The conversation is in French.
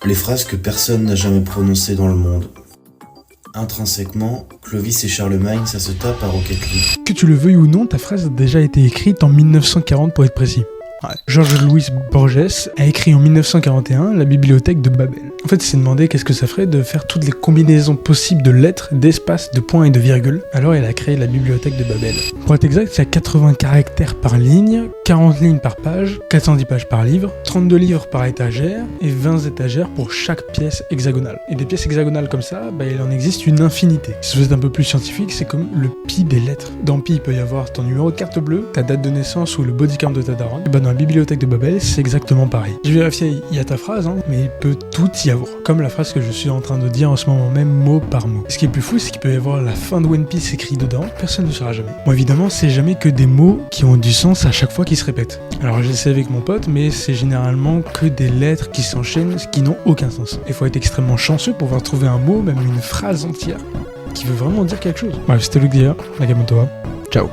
Les phrases que personne n'a jamais prononcées dans le monde. Intrinsèquement, Clovis et Charlemagne, ça se tape à Rocket League. Que tu le veuilles ou non, ta phrase a déjà été écrite en 1940 pour être précis. Ouais. Georges Louis Borges a écrit en 1941 la bibliothèque de Babel. En fait, il s'est demandé qu'est-ce que ça ferait de faire toutes les combinaisons possibles de lettres, d'espaces, de points et de virgules. Alors il a créé la bibliothèque de Babel. Pour être exact, il y a 80 caractères par ligne, 40 lignes par page, 410 pages par livre, 32 livres par étagère et 20 étagères pour chaque pièce hexagonale. Et des pièces hexagonales comme ça, il en existe une infinité. Si vous êtes un peu plus scientifique, c'est comme le pi des lettres. Dans pi, il peut y avoir ton numéro de carte bleue, ta date de naissance ou le bodycount de ta daronne. Et dans la bibliothèque de Babel, c'est exactement pareil. J'ai vérifié, il y a ta phrase, mais il peut tout y avoir. Comme la phrase que je suis en train de dire en ce moment même, mot par mot. Ce qui est plus fou, c'est qu'il peut y avoir la fin de One Piece écrit dedans, personne ne saura jamais. Bon, évidemment, c'est jamais que des mots qui ont du sens à chaque fois qu'ils se répètent. Alors j'essaie avec mon pote, mais c'est généralement que des lettres qui s'enchaînent, qui n'ont aucun sens. Il faut être extrêmement chanceux pour pouvoir trouver un mot, même une phrase entière, qui veut vraiment dire quelque chose. Bref, c'était Luc Dia, Nagamoto. Ciao.